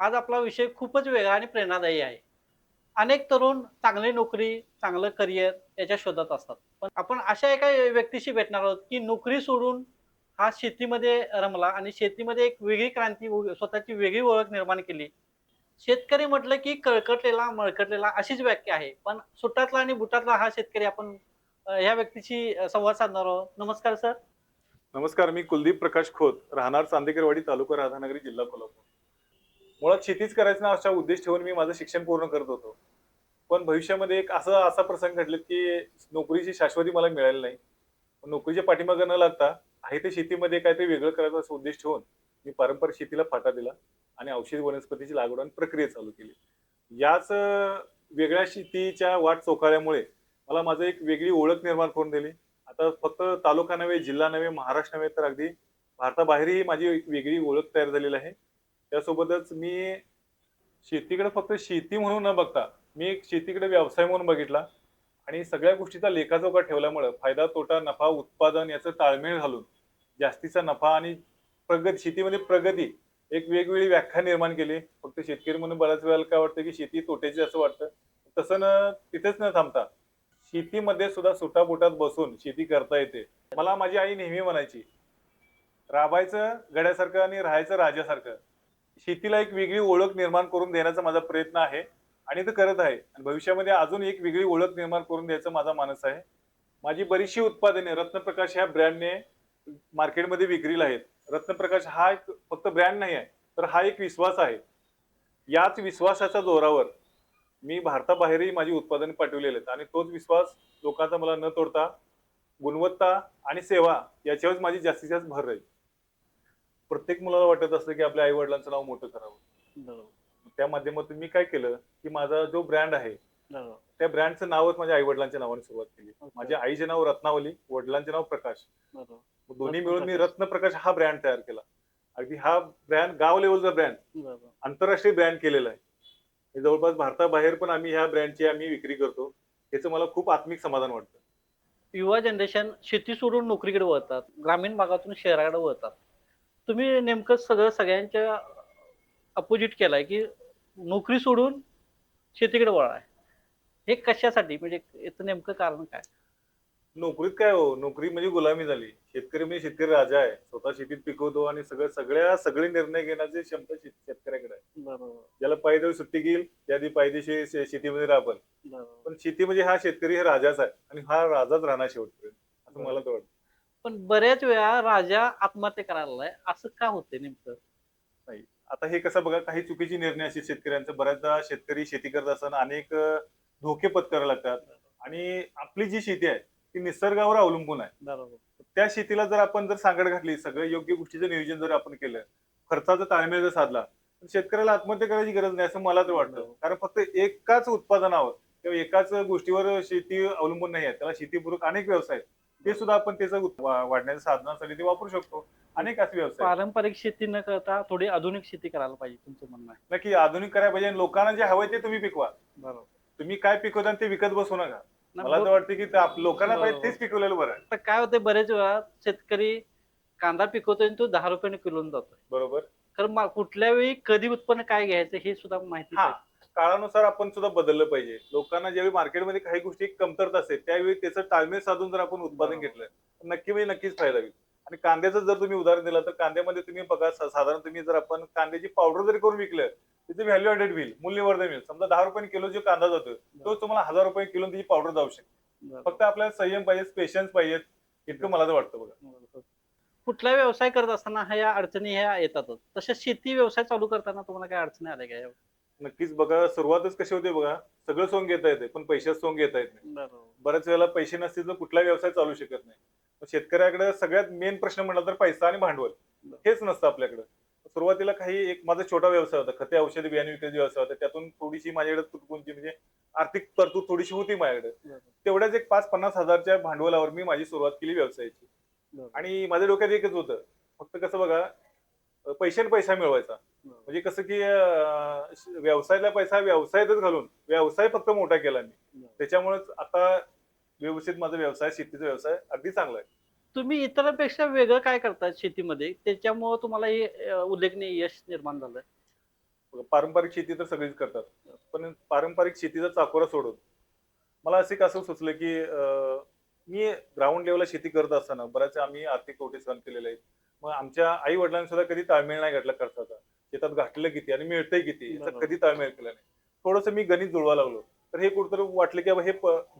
आज आपला विषय खूपच वेगळा आणि प्रेरणादायी आहे. अनेक तरुण चांगली नोकरी, चांगलं करिअर याच्या शोधात असतात. पण आपण अशा एका व्यक्तीशी भेटणार आहोत, की नोकरी सोडून हा शेतीमध्ये रमला आणि शेतीमध्ये एक वेगळी क्रांती स्वतःची वेगळी ओळख निर्माण केली. शेतकरी म्हटलं, की कळकटलेला, मळकटलेला अशीच व्याख्या आहे. पण सुटातला आणि बुटातला हा शेतकरी आपण ह्या व्यक्तीशी संवाद साधणार आहोत. नमस्कार सर. नमस्कार, मी कुलदीप प्रकाश खोत, राहणार चांदेकरवाडी, तालुका राधानगरी, जिल्हा कोल्हापूर. मुळात शेतीच करायचं ना असा उद्देश ठेवून मी माझं शिक्षण पूर्ण करत होतो. पण भविष्यामध्ये एक असा प्रसंग घडलेत, की नोकरीची शाश्वती मला मिळाली नाही. नोकरीच्या पाठीमागे न लागता आहे ते शेतीमध्ये काहीतरी वेगळं करायचा असा उद्देश ठेवून मी पारंपरिक शेतीला फाटा दिला आणि औषधी वनस्पतीची लागवड आणि प्रक्रिया चालू केली. याच वेगळ्या शेतीच्या वाट चोखाळल्यामुळे मला माझं एक वेगळी ओळख निर्माण करून दिली. आता फक्त तालुका नव्हे, जिल्हा नव्हे, महाराष्ट्र नव्हे, तर अगदी भारताबाहेरही माझी एक वेगळी ओळख तयार झालेली आहे. त्यासोबतच मी शेतीकडे फक्त शेती म्हणून न बघता, मी एक शेतीकडे व्यवसाय म्हणून बघितला आणि सगळ्या गोष्टीचा लेखाजोखा ठेवल्यामुळं फायदा, तोटा, नफा, उत्पादन याचं ताळमेळ घालून जास्तीचा नफा आणि शेतीमध्ये प्रगती एक वेगवेगळी व्याख्या निर्माण केली. फक्त शेतकरी म्हणून बऱ्याच वेळेला काय वाटतं, की शेती तोट्याची असं वाटतं. तसं तिथेच न थांबता शेतीमध्ये सुद्धा सुटाबुटात बसून शेती करता येते. मला माझी आई नेहमी म्हणायची, "राबायचं गड्यासारखं आणि राहायचं राजासारखं." शेतीला एक वेगळी ओळख निर्माण करून देण्याचा माझा प्रयत्न आहे आणि ते करत आहे. आणि भविष्यामध्ये अजून एक वेगळी ओळख निर्माण करून द्यायचा माझा मानस आहे. माझी बरीचशी उत्पादने रत्नप्रकाश ह्या ब्रँडने मार्केटमध्ये विक्रीला आहेत. रत्नप्रकाश हा एक फक्त ब्रँड नाही आहे, तर हा एक विश्वास आहे. याच विश्वासाच्या जोरावर मी भारताबाहेरही माझी उत्पादने पाठवलेली आहेत आणि तोच विश्वास लोकांचा मला न तोडता गुणवत्ता आणि सेवा याच्यावरच माझी जास्तीत जास्त भर राहील. प्रत्येक मुलाला वाटत असतं, की आपल्या आई-वडिलांचं नाव मोठं करावं. बरोबर, त्या माध्यमातून मी काय केलं, की माझा जो ब्रँड आहे, बरोबर. त्या ब्रँडचं नावच माझ्या आई-वडिलांच्या नावाने सुरुवात केली. ओके, माझ्या आईचे नाव रत्नावली, वडिलांचे नाव प्रकाश. बरोबर. मग दोन्ही मिळून मी रत्नप्रकाश. रत्नप्रकाश हा ब्रँड तयार केला. अगदी हा ब्रँड गाव लेव्हलचा ब्रँड, बरोबर. आंतरराष्ट्रीय ब्रँड केलेला आहे. हे जवळपास भारताबाहेर पण ह्या ब्रँडची आम्ही विक्री करतो. याचं मला खूप आत्मिक समाधान वाटतं. युवा जनरेशन शेती सोडून नोकरीकडे वळतात. ग्रामीण भागातून शहराकडे वळतात. तुम्ही नेमकं सगळं सगळ्यांच्या अपोझिट केलाय, की नोकरी सोडून शेतीकडे वळाय. हे कशासाठी? म्हणजे याचं नेमकं कारण काय? नोकरीत काय हो, नोकरी म्हणजे गुलामी झाली. शेतकरी म्हणजे शेतकरी राजा आहे. स्वतः शेतीत पिकवतो आणि सगळे निर्णय घेण्याची क्षमता शेतकऱ्याकडे आहे. बरोबर, ज्याला पाहिजे तेवढी सुट्टी घेईल, त्या आधी पायदेशीर शेतीमध्ये राबेल. बरोबर, पण शेती म्हणजे हा शेतकरी हे राजाच आहे आणि हा राजाच राहणार शेवटपर्यंत, असं मला बरोबर. तर वाटतं. पण बऱ्याच वेळा राजा आत्महत्या करायला लागलाय. असं का होतंय नेमकं? नाही. आता हे कसं बघा, काही चुकीची निर्णय असतील शेतकऱ्यांचे. बऱ्याचदा शेतकरी शेती करत असताना अनेक धोके पत्करावे लागतात आणि आपली जी शेती आहे, ती निसर्गावर अवलंबून आहे. बरोबर, त्या शेतीला जर आपण सांगड घातली, सगळं योग्य गोष्टीचं नियोजन जर आपण केलं, खर्चाचा ताळमेळ जर साधला, तर शेतकऱ्याला आत्महत्या करायची गरज नाही असं मला तर वाटतं. बरोबर. कारण फक्त एकाच उत्पादनावर किंवा एकाच गोष्टीवर शेती अवलंबून नाही आहे. त्याला शेतीपूरक अनेक व्यवसाय आहेत. ते सुद्धा आपण त्याचं वाढण्याच्या साधनासाठी ते वापरू शकतो. अनेक असे व्यवसाय आहेत. पारंपरिक शेती न करता थोडी आधुनिक शेती करायला पाहिजे तुमचं म्हणणं आहे. नक्की आधुनिक करायला पाहिजे आणि लोकांना जे हवंय ते तुम्ही पिकवा. बरोबर. तुम्ही काय पिकवता आणि ते विकत बसू नका. नाही मला तर वाटतं की लोकांना पाहिजे बरोबर. तेच पिकवलेलं बरं आहे. आता काय होतंय बरेच वेळा शेतकरी कांदा पिकवतोय आणि तो ₹10 ने किलोने जातोय. बरोबर? तर कुठल्या वेळी कधी उत्पन्न काय घ्यायचं हे सुद्धा माहिती हां. पाहिजे. काळानुसार आपण सुद्धा बदललं पाहिजे. लोकांना ज्यावेळी मार्केटमध्ये काही गोष्टी कमतरता असेल, त्यावेळी त्याचं ताळमेळ साधून जर आपण उत्पादन बरोबर. घेतलं, तर नक्की म्हणजे नक्कीच फायदा होईल. आणि कांद्याचं जर तुम्ही उदाहरण दिलं, तर कांद्यामध्ये तुम्ही बघा साधारण तुम्ही जर आपण कांद्याची पावडर जरी करून विकलं, त्याचं व्हॅल्यू ॲडेड होईल, मूल्यवर्धन होईल. समजा ₹10 किलो जो कांदा जातोय, तो तुम्हाला ₹1000 किलो त्याची पावडर जाऊ शकते. बरोबर. फक्त आपल्याला संयम पाहिजे, पेशन्स पाहिजेत, इतकं मला तर वाटतं बघा. बरोबर. कुठला व्यवसाय करत असताना ह्या अडचणी ह्या येतातच. तसेच शेती व्यवसाय चालू करताना तुम्हाला काही अडचणी आल्या का? नक्कीच बघा, सुरुवातच कशी होते बघा, सगळं सोंग घेता येते, पण पैशात सोंग घेता येत नाही. बरोबर. बऱ्याच वेळेला पैसे नसतील तर कुठलाही व्यवसाय चालू शकत नाही. मग शेतकऱ्याकडे सगळ्यात मेन प्रश्न म्हटला तर पैसा आणि भांडवल. हेच नसतं आपल्याकडे. सुरुवातीला एक माझा छोटा व्यवसाय होता. खते, औषधी, बियाणे विक्रीचा व्यवसाय होता. त्यातून थोडीशी माझ्याकडे तुटपुंजी म्हणजे आर्थिक तरतूद थोडीशी होती माझ्याकडे. बरोबर. तेवढ्याच एक 5-50 हजारच्या भांडवलावर मी माझी सुरुवात केली व्यवसायाची. बरोबर. आणि माझ्या डोक्यात एकच होतं. फक्त कसं बघा, पैशाने पैसा मिळवायचा. बरोबर. म्हणजे कसं की व्यवसायाला पैसा व्यवसायातच घालून व्यवसाय फक्त मोठा केला मी. बरोबर. त्याच्यामुळेच आता व्यवस्थित माझा व्यवसाय, शेतीचा व्यवसाय अगदी चांगला आहे. तुम्ही इतरांपेक्षा वेगळं काय करता शेतीमध्ये? त्याच्यामुळं तुम्हाला हे उल्लेखनीय यश निर्माण झालंय? पारंपरिक शेती तर सगळीच करतात, पण पारंपरिक शेतीचा चाकोरा सोडून मला असं सुचलं की मी ग्राउंड लेवलला शेती करत असताना बऱ्याच आम्ही आर्थिक तोटे सहन केलेले आहेत. मग आमच्या आई वडिलांनी सुद्धा कधी ताळमेळ नाही घातला खर्चाचा. शेतात घातलं किती आणि मिळतंय किती याचा बरोबर. कधी ताळमेळ केला नाही. थोडंसं मी गणित जुळवायला लागलो. तर हे कुठेतरी वाटलं की बाबा हे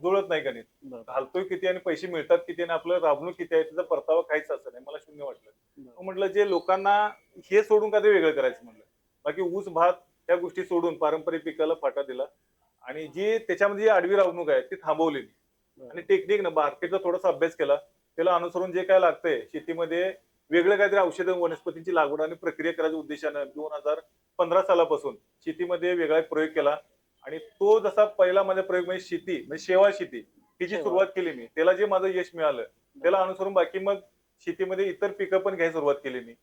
जुळत नाही गणित. बरोबर. घालतोय किती आणि पैसे मिळतात किती आणि आपलं राबणूक किती आहे त्याचा परतावा काहीच असं नाही. मला शून्य वाटलं. मग म्हटलं जे लोकांना हे सोडून काहीतरी वेगळं करायचं म्हटलं. बाकी ऊस, भात या गोष्टी सोडून पारंपरिक पिकाला फाटा दिला आणि जी त्याच्यामध्ये जी आडवी राबणूक आहे ती थांबवली मी. आणि टेक्निकनं मार्केटचा थोडासा अभ्यास केला. त्याला अनुसरून जे काय लागतंय शेतीमध्ये वेगळं काहीतरी औषधं, वनस्पतींची लागवड आणि प्रक्रिया करायच्या उद्देशानं 2015 सालापासून शेतीमध्ये वेगळा एक प्रयोग केला आणि तो जसा पहिला माझा प्रयोग म्हणजे शेती म्हणजे शेवाळ शेती ही जी शेवाळ. सुरुवात केली मी त्याला जे माझं यश मिळालं त्याला अनुसरून बाकी मग शेतीमध्ये इतर पिकं पण घ्यायला सुरुवात केली मी.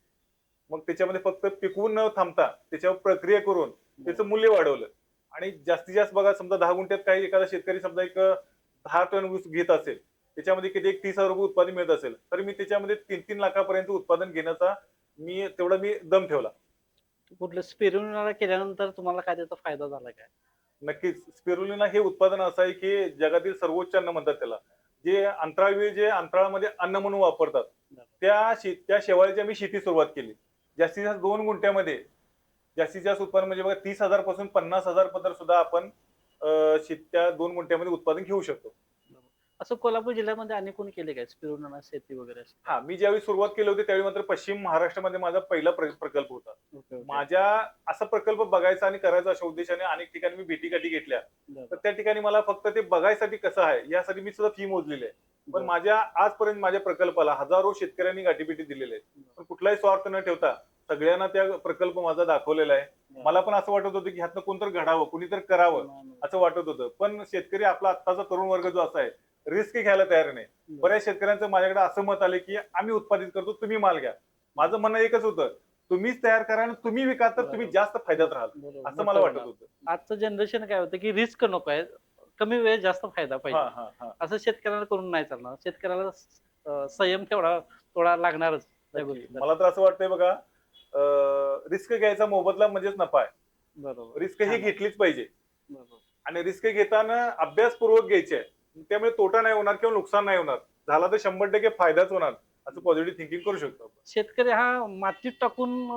मग त्याच्यामध्ये फक्त पिकवून न थांबता त्याच्यावर प्रक्रिया करून त्याचं मूल्य वाढवलं आणि जास्तीत जास्त बघा समजा 10 गुंठ्यात काही एखादा शेतकरी समजा एक 10 टन ऊस घेत असेल त्याच्यामध्ये किती एक 30,000 रुपये उत्पादन मिळत असेल तर मी त्याच्यामध्ये 3-3 लाखापर्यंत उत्पादन घेण्याचा तेवढा मी दम ठेवला. कुठलं स्पिरुलिना केल्यानंतर तुम्हाला काय त्याचा फायदा झाला काय? नक्कीच स्पिरुलिना हे उत्पादन असं आहे की जगातील सर्वोच्च अन्न म्हणतात त्याला. जे अंतराळामध्ये अन्न म्हणून वापरतात त्या शेवाळीची आम्ही शेती सुरुवात केली. जास्तीत जास्त 2 गुंठ्यामध्ये जास्तीत जास्त उत्पादन म्हणजे बघा 30,000 पासून 50,000 पदर सुद्धा आपण त्या 2 गुंठ्यामध्ये उत्पादन घेऊ शकतो. असं कोल्हापूर जिल्ह्यामध्ये आणि कोणी केले काय स्पिरुलिना शेती वगैरे अशी? हा मी ज्यावेळी सुरुवात केली होती त्यावेळी मात्र पश्चिम महाराष्ट्रामध्ये माझा पहिला प्रकल्प होता. Okay, okay. माझ्या असा प्रकल्प बघायचा आणि करायचा अशा उद्देशाने अनेक ठिकाणी मी भेटीगाठी घेतल्या. तर बरोबर. त्या ठिकाणी मला फक्त ते बघायसाठी कसं आहे यासाठी मी सुद्धा फी मोजलेली आहे. पण बरोबर. आजपर्यंत माझ्या प्रकल्पाला हजारो शेतकऱ्यांनी गाठीभेटी दिलेल्या आहेत. पण कुठलाही स्वार्थ न ठेवता सगळ्यांना त्या प्रकल्प माझा दाखवलेला आहे. मला पण असं वाटत होतं की ह्यातनं कोणतरी घडावं, कुणीतरी करावं असं वाटत होतं. पण शेतकरी आपला आत्ताचा तरुण वर्ग जो असा आहे रिस्क घ्यायला तयार नाही. बऱ्याच शेतकऱ्यांचं माझ्याकडे असं मत आलं की आम्ही उत्पादित करतो तुम्ही माल घ्या. माझं म्हणणं एकच होतं तुम्हीच तयार करा आणि तुम्ही विका तर तुम्ही जास्त फायद्यात राहाल बरोबर. असं मला वाटत होतं. आजचं जनरेशन काय होतं की रिस्क नको आहे, कमी वेळेत जास्त फायदा हा पाहिजे. हा हा असं शेतकऱ्याला करून नाही चालणार. शेतकऱ्याला संयम थोडा लागणारच त्या गोष्टीला. मला तर असं वाटतंय बघा रिस्क घ्यायचा मोबदला म्हणजेच नफा आहे. बरोबर. रिस्क ही घेतलीच पाहिजे बरोबर. आणि रिस्क घेताना अभ्यासपूर्वक घ्यायची आहे. त्यामुळे तोटा नाही होणार किंवा नुकसान नाही होणार. झाला तर 100% फायदाच होणार असं पॉझिटिव्ह थिंकिंग करू शकतो आपण. शेतकरी हा मातीत टाकून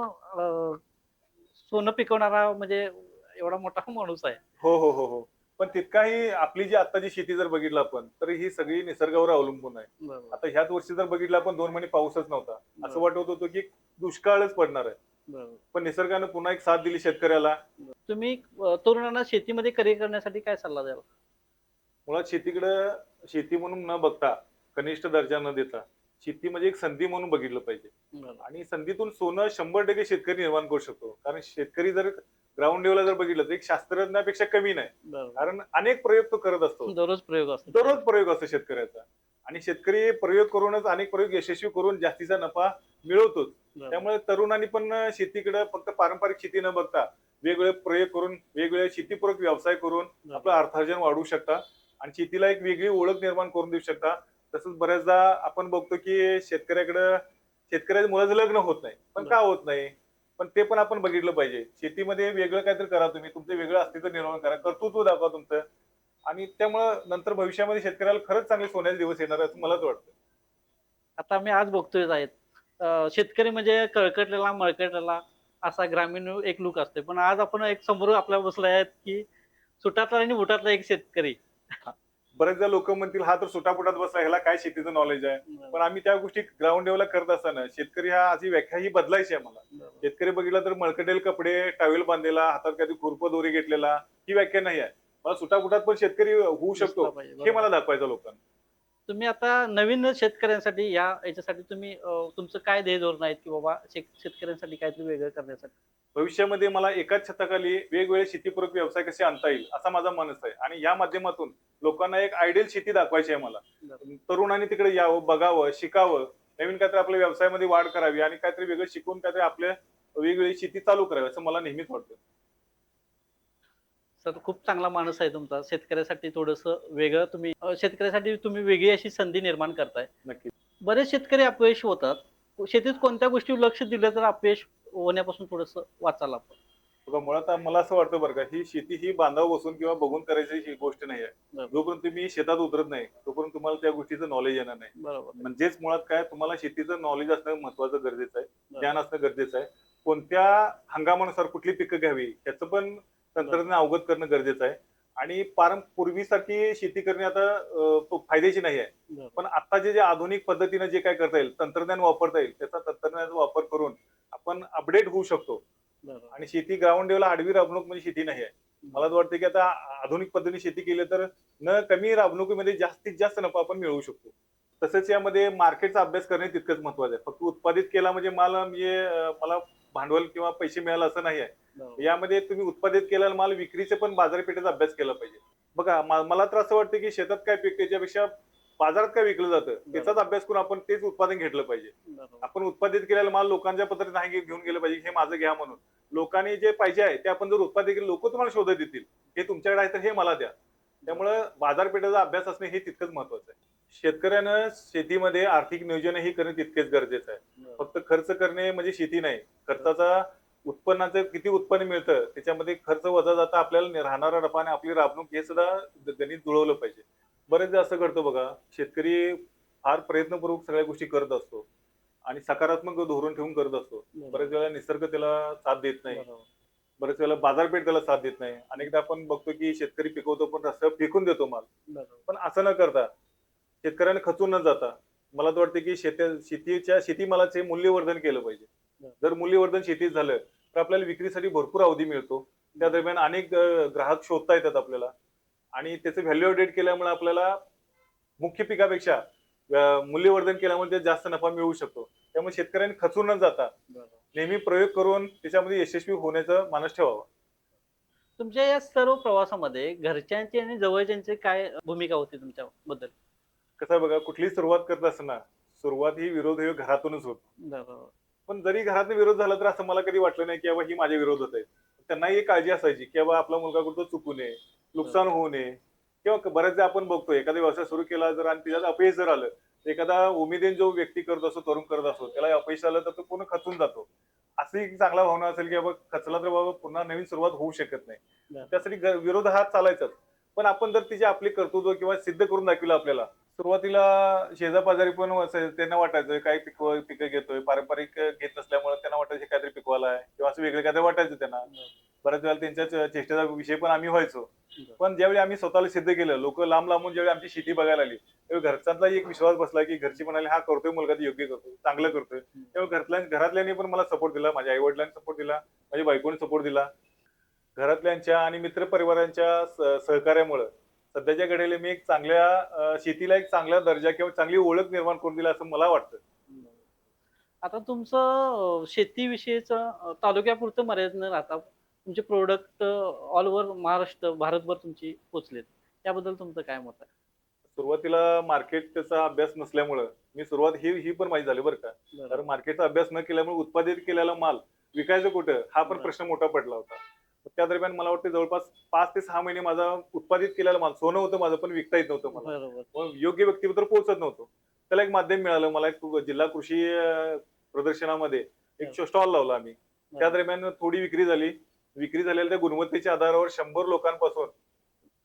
सोनं पिकवणारा म्हणजे एवढा मोठा माणूस आहे. हो हो हो हो पण तितकाही आपली जी आत्ताची शेती जर बघितलं आपण तर ही सगळी निसर्गावर अवलंबून आहे. बरोबर. आता ह्याच वर्षी जर बघितलं आपण 2 महिने पाऊसच नव्हता असं वाटत होतं की दुष्काळच पडणार आहे. बरोबर. पण निसर्गानं पुन्हा एक साथ दिली शेतकऱ्याला. तुम्ही तरुणांना शेतीमध्ये करिअर करण्यासाठी काय सल्ला द्याल? मुळात शेती म्हणून न बघता कनिष्ठ दर्जा न देता शेती म्हणजे एक संधी म्हणून बघितलं पाहिजे. बरोबर. आणि संधीतून सोनं 100% शेतकरी निर्माण करू शकतो. कारण शेतकरी जर ग्राउंड लेवलला जर बघितलं तर एक शास्त्रज्ञापेक्षा कमी नाही. बरोबर. कारण अनेक प्रयोग तो करत असतो. दररोज प्रयोग असतो. दररोज प्रयोग असतो शेतकऱ्याचा आणि शेतकरी प्रयोग करूनच अनेक प्रयोग यशस्वी करून जास्तीचा नफा मिळवतोच. बरोबर. त्यामुळे तरुणांनी पण शेतीकडे फक्त पारंपरिक शेती न बघता वेगवेगळे प्रयोग करून वेगवेगळे शेतीपूरक व्यवसाय करून आपलं अर्थार्जन वाढवू शकता आणि शेतीला एक वेगळी ओळख निर्माण करून देऊ शकता. तसंच बऱ्याचदा आपण बघतो की शेतकऱ्याच्या मुलाचं लग्न होत नाही. पण का होत नाही? पण ते पण आपण बघितलं पाहिजे. शेतीमध्ये वेगळं काहीतरी करा तुम्ही. तुमचं वेगळं अस्तित्व निर्माण करा. कर्तृत्व दाखवा तुमचं. आणि त्यामुळं नंतर भविष्यामध्ये शेतकऱ्याला खरंच चांगले सोन्याचे दिवस येणार आहे असं मला तर वाटतं. आता आम्ही आज बघतोय आहेत. शेतकरी म्हणजे कळकटलेला, मळकटलेला असा ग्रामीण एक लूक असते. पण आज आपण एक समोर आपल्या बसले आहेत की सुटातला आणि बुटातला एक शेतकरी. बरेचदा लोक म्हणतील हा तर सुटापुटात बसला ह्याला काय शेतीचं नॉलेज आहे. पण आम्ही त्या गोष्टी ग्राउंड लेवलला करत असताना शेतकरी हा अशी व्याख्या ही बदलायची आहे मला. शेतकरी बघितला तर मळकटेल कपडे, टावेल बांधलेला, हातात कधी खुरपं दोरी घेतलेला ही व्याख्या नाही आहे. मला सुटापुटात पण शेतकरी होऊ शकतो हे मला दाखवायचं लोकांना. तुम्ही आता नवीन शेतकऱ्यांसाठी याच्यासाठी तुम्ही तुमचं काय ध्येय धोरण आहेत की बाबा शेतकऱ्यांसाठी काहीतरी वेगळं करण्यासाठी? भविष्यामध्ये मला एकाच छताखाली वेगवेगळे शेतीपूरक व्यवसाय कसे आणता येईल असा माझा मनस आहे आणि या माध्यमातून लोकांना एक आयडियल शेती दाखवायची आहे मला. तरुणांनी तिकडे यावं, बघावं, शिकावं, नवीन काहीतरी आपल्या व्यवसायामध्ये वाढ करावी आणि काहीतरी वेगळं शिकून काहीतरी आपल्या वेगवेगळी शेती चालू करावी असं मला नेहमीच वाटतं. सर खूप चांगला माणूस आहे तुमचा. शेतकऱ्यासाठी थोडंसं वेगळं शेतकऱ्यासाठी तुम्ही वेगळी अशी संधी निर्माण करताय. नक्की. बरेच शेतकरी अपयश होतात. शेतीत कोणत्या गोष्टीवर लक्ष दिलं तर अपयश होण्यापासून थोडंसं वाचाल आपण? बघा मुळात मला असं वाटतं बरं का, ही शेती ही बांधावर बसून किंवा बघून करायची ही गोष्ट नाही आहे. बरोबर. जोपर्यंत तुम्ही शेतात उतरत नाही, तोपर्यंत तुम्हाला त्या गोष्टीचं नॉलेज येणार नाही. बरोबर आहे. म्हणजेच मुळात काय तुम्हाला शेतीचं नॉलेज असणं महत्त्वाचं गरजेचं आहे. बरोबर. ज्ञान असणं गरजेचं आहे. कोणत्या हंगामानुसार कुठली पिकं घ्यावी याचं पण तंत्रज्ञान अवगत करणं गरजेचं आहे. आणि पूर्वीसारखी शेती करणे आता फायद्याची नाही आहे. बरोबर. पण आता जे आधुनिक पद्धतीनं जे काय करता येईल, तंत्रज्ञान वापरता येईल, त्याचा तंत्रज्ञानाचा वापर करून आपण अपडेट होऊ शकतो. बरोबर. आणि शेती ग्राउंड लेवलला आडवी राबणूक म्हणजे शेती नाही आहे. मला तर वाटतं की आता आधुनिक पद्धतीने शेती केली तर न कमी राबणुकीमध्ये जास्तीत जास्त नफा आपण मिळवू शकतो. तसंच यामध्ये मार्केटचा अभ्यास करणे तितकंच महत्वाचं आहे. फक्त उत्पादित केला म्हणजे माल म्हणजे मला भांडवल किंवा पैसे मिळाले असं नाही आहे. बरोबर. यामध्ये तुम्ही उत्पादित केलेला माल विक्रीचे पण बाजारपेठेचा अभ्यास केला पाहिजे. बघा मला तर असं वाटतं की शेतात काय पिकतं त्याच्यापेक्षा बाजारात काय विकलं जातं त्याचाच अभ्यास करून आपण तेच उत्पादन घेतलं पाहिजे. बरोबर. आपण उत्पादित केलेला माल लोकांच्या पद्धतीने नाही घेऊन गेलं पाहिजे, हे माझं घ्या म्हणून. लोकांनी जे पाहिजे आहे ते आपण जर उत्पादित केलं, लोक तुम्हाला शोधत देतील. हे तुमच्याकडे आहे तर हे मला द्या. त्यामुळं बाजारपेठेचा अभ्यास असणे हे तितकंच महत्वाचं आहे. शेतकऱ्यानं शेतीमध्ये आर्थिक नियोजनही करणे तितकेच गरजेचं आहे. बरोबर. फक्त खर्च करणे म्हणजे शेती नाही. खर्चाचा उत्पन्नाचं किती उत्पन्न मिळतं त्याच्यामध्ये खर्च वजा जाता आपल्याला राहणारा नफा आणि आपली राबणूक हे सुद्धा गणित जुळवलं पाहिजे. बरेचदा असं घडतं बघा, शेतकरी फार प्रयत्नपूर्वक सगळ्या गोष्टी करत असतो आणि सकारात्मक धोरण ठेवून करत असतो. बरेच वेळेला निसर्ग त्याला साथ देत नाही. बरोबर. बरेच वेळेला बाजारपेठ त्याला साथ देत नाही. अनेकदा आपण बघतो की शेतकरी पिकवतो पण रस्त्यावर फेकून देतो माल. बरोबर. पण असं न करता शेतकऱ्याने खचून न जाता मला तर वाटतं की शेतीमालाचे मूल्यवर्धन केलं पाहिजे. जर मूल्यवर्धन शेतीत झालं तर आपल्याला विक्रीसाठी भरपूर अवधी मिळतो. त्या दरम्यान अनेक ग्राहक शोधता येतात आपल्याला आणि त्याचं व्हॅल्यू ॲडेड केल्यामुळे आपल्याला मुख्य पिकापेक्षा मूल्यवर्धन केल्यामुळे ते जास्त नफा मिळवू शकतो. त्यामुळे शेतकऱ्यांनी खचून न जाता बरोबर. नेहमी प्रयोग करून त्याच्यामध्ये यशस्वी होण्याचा मानस ठेवावा. तुमच्या या सर्व प्रवासामध्ये घरच्यांची आणि जवळच्यांची काय भूमिका होती तुमच्याबद्दल? कसं आहे बघा, कुठलीही सुरुवात करत असताना सुरुवात ही विरोध हे घरातूनच होतो. बरोबर. पण जरी घरातून विरोध झाला तर असं मला कधी वाटलं नाही की बाबा ही माझ्या विरोधात आहे. त्यांनाही एक काळजी असायची की बाबा आपला मुलगा कुठं चुकू नये, नुकसान होऊ नये किंवा बऱ्याचदा आपण बघतो एखादा व्यवसाय सुरू केला जर आणि त्याच्यात अपयश जर आलं, तर एखादा उमेदीने जो व्यक्ती करत असतो, तरुण करत असतो, त्याला अपयश आलं तर तो पूर्ण खचून जातो. अशी एक चांगला भावना असेल की बाबा खचला तर बाबा पुन्हा नवीन सुरुवात होऊ शकत नाही. बरोबर. त्यासाठी विरोध हा चालायचाच. पण आपण जर तिचे आपले कर्तृत्व किंवा सिद्ध करून दाखवलं आपल्याला, सुरुवातीला शेजापाजारी पण त्यांना वाटायचं काय पिकं घेतोय, पारंपरिक घेत नसल्यामुळे त्यांना वाटायचं काहीतरी पिकवायला आहे किंवा असं वेगळं काहीतरी वाटायचं त्यांना. बऱ्याच वेळेला त्यांच्या चेष्टेचा विषय पण आम्ही व्हायचो. पण ज्यावेळी आम्ही स्वतःला सिद्ध केलं, लोक लांब लांबून ज्यावेळी आमची शेती बघायला आली, त्यावेळी घरच्यांचा एक विश्वास बसला की घरची म्हणाले हा करतोय मुलगा तर योग्य करतोय, चांगलं करतोय. त्यामुळे घरातल्यांनी पण मला सपोर्ट दिला, माझ्या आई वडिलांनी सपोर्ट दिला, माझ्या बायकोने सपोर्ट दिला. घरातल्यांच्या आणि मित्रपरिवारांच्या सहकार्यामुळे सध्याच्या घडीला मी एक शेतीला एक चांगला दर्जा किंवा चांगली ओळख निर्माण करून दिला असं मला वाटतं. आता तुमचं शेतीविषयीचं तालुक्यापुरतं मर्यादित न राहता तुमचे प्रोडक्ट ऑल ओव्हर महाराष्ट्र, भारतभर तुमची पोहोचलेत. त्याबद्दल तुमचं काय मत आहे? सुरुवातीला मार्केटचा अभ्यास नसल्यामुळं मी सुरुवात ही पण माहिती झाली बरं का. कारण मार्केटचा अभ्यास न केल्यामुळे उत्पादित केलेला माल विकायचं कुठं हा पण प्रश्न मोठा पडला होता. त्या दरम्यान मला वाटतं जवळपास 5 ते 6 महिने माझा उत्पादित केलेला माल सोनं होतं माझं पण विकता येत नव्हतं मला. बरोबर. मग योग्य व्यक्तीपत्र पोहोचत नव्हतं. त्याला एक माध्यम मिळालं. मला एक जिल्हा कृषी प्रदर्शनामध्ये एक स्टॉल लावला आम्ही. त्या दरम्यान थोडी विक्री झाली. विक्री झालेल्या त्या गुणवत्तेच्या आधारावर 100 लोकांपासून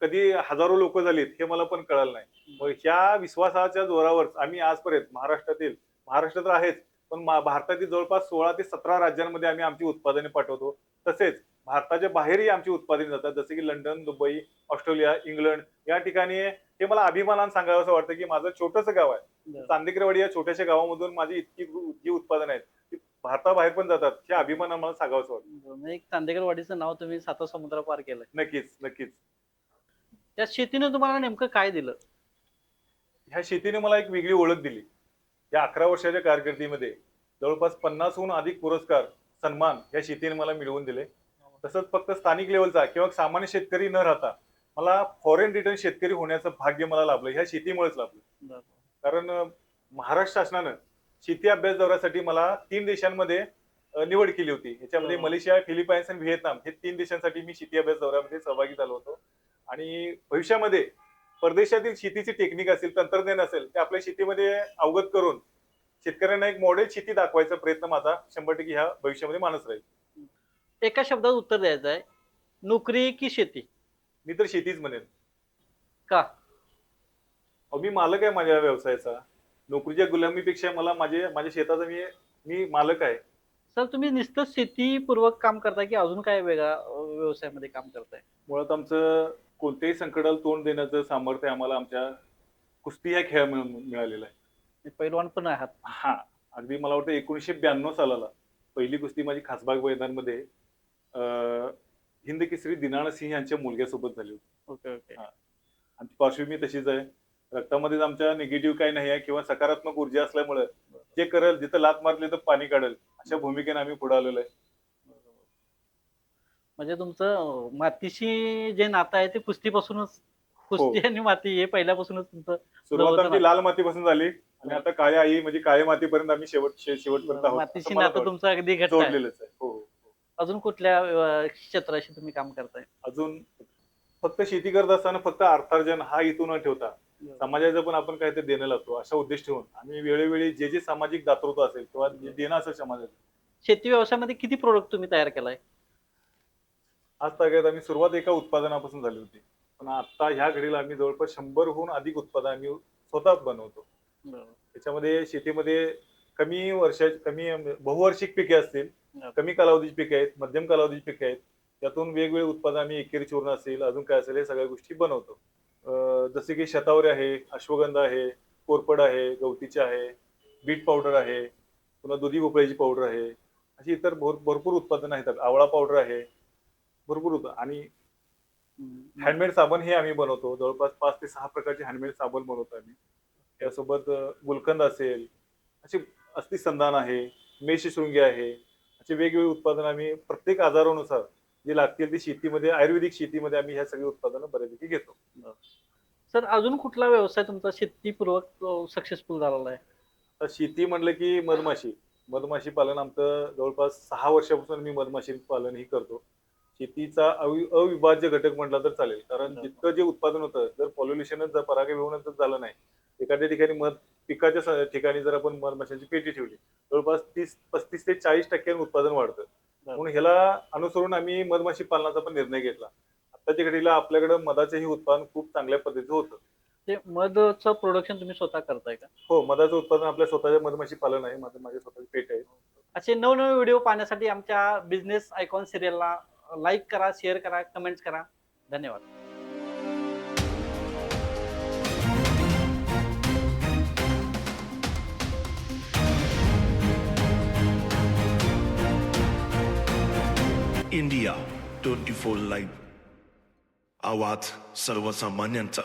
कधी हजारो लोक झालीत हे मला पण कळलं नाही. मग ह्या विश्वासाच्या जोरावर आम्ही आजपर्यंत महाराष्ट्र तर आहेच, पण भारतातील जवळपास 16 ते 17 राज्यांमध्ये आम्ही आमची उत्पादने पाठवतो. तसेच भारताच्या बाहेरही आमची उत्पादने जातात, जसे की लंडन, दुबई, ऑस्ट्रेलिया, इंग्लंड या ठिकाणी. हे मला अभिमानाने सांगावं असं वाटतं की माझं छोटंसं गाव आहे. चांदेकरवाडी या छोट्याशा गावामधून माझी इतकी जी उत्पादन आहेत ती भारताबाहेर पण जातात. हे अभिमानाने मला सांगावं असं वाटतं. एक चांदेकरवाडीचं नाव तुम्ही 7 समुद्र पार केलंय. नक्कीच, नक्कीच. त्या शेतीने तुम्हाला नेमकं काय दिलं? ह्या शेतीने मला एक वेगळी ओळख दिली. या 11 वर्षाच्या कारकिर्दीमध्ये जवळपास 50हून अधिक पुरस्कार, सन्मान या शेतीने मला मिळवून दिले. तसंच फक्त स्थानिक लेवलचा किंवा सामान्य शेतकरी न राहता मला फॉरेन रिटर्न शेतकरी होण्याचं भाग्य मला लाभलं. ह्या शेतीमुळेच लाभलं. कारण महाराष्ट्र शासनानं शेती अभ्यास दौऱ्यासाठी मला 3 देशांमध्ये निवड केली होती. याच्यामध्ये मलेशिया, फिलिपाईन्स आणि व्हिएतनाम हे 3 देशांसाठी मी शेती अभ्यास दौऱ्यामध्ये सहभागी झालो होतो. आणि भविष्यामध्ये परदेशातील शेतीची टेक्निक असेल, तंत्रज्ञान असेल ते आपल्या शेतीमध्ये अवगत करून शेतकऱ्यांना एक मॉडेल शेती दाखवायचा प्रयत्न माझा 100% ह्या भविष्यामध्ये मानस राहील. एका शब्दात उत्तर द्यायचं आहे. नोकरी की शेती? मी तर शेतीच म्हणेन. का? अहो, मी मालक आहे माझ्या व्यवसायाचा. नोकरीच्या गुलामीपेक्षा मला माझ्या शेताचा मी मी मालक आहे. सर तुम्ही नुसतं शेतीपूर्वक काम करताय की अजून काय वेगळा व्यवसायामध्ये काम करताय? मुळात आमचं कोणत्याही संकटाला तोंड देण्याचं सामर्थ्य आम्हाला आमच्या कुस्ती या खेळामुळे मिळालेलं आहे. तुम्ही पैलवान पण आहात. हां, अगदी मला वाटतं 1992 सालाला पहिली कुस्ती माझी खासबाग मैदानमध्ये अ, हिंद केसरी दिनानाथ सिंह यांच्या मुलग्यासोबत झाली होती. Okay, okay. हां. आमची पार्श्वभूमी तशीच आहे. रक्तामध्येच आमच्या निगेटिव्ह काही नाही आहे किंवा सकारात्मक ऊर्जा असल्यामुळे जे करेल, जिथं लाथ मारली तर पाणी काढेल, अशा भूमिकेने आम्ही पुढे आलेलो आहे. म्हणजे तुमचं मातीशी जे नातं आहे ते कुस्तीपासूनच कुस्ती आणि माती हे पहिल्यापासूनच तुमचं सुरुवात जवळचं आमची नातं. लाल मातीपासून झाली आणि आता काळ्या आई म्हणजे काळ्या मातीपर्यंत आम्ही शेवटपर्यंत आहोत. मातीशी असं मला नातं वाटतं. तुमचं अगदी घट्ट आहे. जोडलेलंच आहे. हो, हो. अजून कुठल्या क्षेत्राशी तुम्ही काम करताय? अजून फक्त शेती करत असताना फक्त अर्थार्जन हा हेतू न ठेवता समाजाचं पण आपण काहीतरी देणं लागतो अशा उद्देश ठेवून आम्ही वेळोवेळी जे सामाजिक दातृत्व असेल किंवा जे देणं असेल समाजाचं शेती व्यवसायामध्ये किती प्रोडक्ट तुम्ही तयार केलाय? आज तागायत आम्ही सुरुवात एका उत्पादनापासून झाली होती. पण आता ह्या घडीला आम्ही जवळपास 100हून अधिक उत्पादन आम्ही स्वतः बनवतो. त्याच्यामध्ये शेतीमध्ये कमी बहुवार्षिक पिके असतील, कमी कालावधीची पिके आहेत, मध्यम कालावधीची पिके आहेत. त्यातून वेगवेगळे उत्पादन आम्ही एकेरी चूर्ण असेल, अजून काय असेल, हे सगळ्या गोष्टी बनवतो. जसे की शतावरी आहे, अश्वगंधा आहे, कोरफड आहे, गवतीची आहे, बीट पावडर आहे, पुन्हा दुधी भोपळ्याची पावडर आहे. अशी इतर भरपूर उत्पादनं आहेत. आवळा पावडर आहे. भरपूर होतं आणि हँडमेड साबण हे आम्ही बनवतो. जवळपास 5 ते 6 प्रकारचे हँडमेड साबण बनवतो आम्ही. त्यासोबत गुलकंद असेल, असे अस्थिसंधान आहे, मेषशृंगी आहे. असे वेगवेगळे उत्पादन आम्ही प्रत्येक आजारानुसार जे लागतील ते शेतीमध्ये आयुर्वेदिक शेतीमध्ये आम्ही ह्या सगळी उत्पादनं बऱ्यापैकी घेतो. सर अजून कुठला व्यवसाय तुमचा शेतीपूर्वक सक्सेसफुल झालेला आहे? तर शेती म्हणलं की मधमाशी. मधमाशी पालन आमचं जवळपास 6 वर्षापासून मी मधमाशी पालन ही करतो. शेतीचा अविभाज्य घटक म्हटला तर चालेल. कारण जितकं जे उत्पादन होतं, जर पॉल्युलेशनच जर परागीभवनच जर झालं नाही, एखाद्या ठिकाणी पिकाच्या ठिकाणी जर आपण मधमाशांची पेटी ठेवली, जवळपास 35 ते 40% उत्पादन वाढतं. म्हणून ह्याला अनुसरून आम्ही मधमाशी पालनाचा पण निर्णय घेतला. आत्ताच्या घडीला आपल्याकडे मधाचंही उत्पादन खूप चांगल्या पद्धतीचं होतं. ते मधचं प्रोडक्शन तुम्ही स्वतः करताय का? हो, मधाचं उत्पादन आपल्या स्वतःच्या मधमाशी पालन आहे. माझे स्वतःचे पेट आहे. असे नवनवे व्हिडिओ पाहण्यासाठी आमच्या बिझनेस आयकॉन सिरियलला लाईक करा, शेअर करा, कमेंट्स करा. धन्यवाद. इंडिया 24 लाईव्ह आवाज सर्वसामान्यांचा.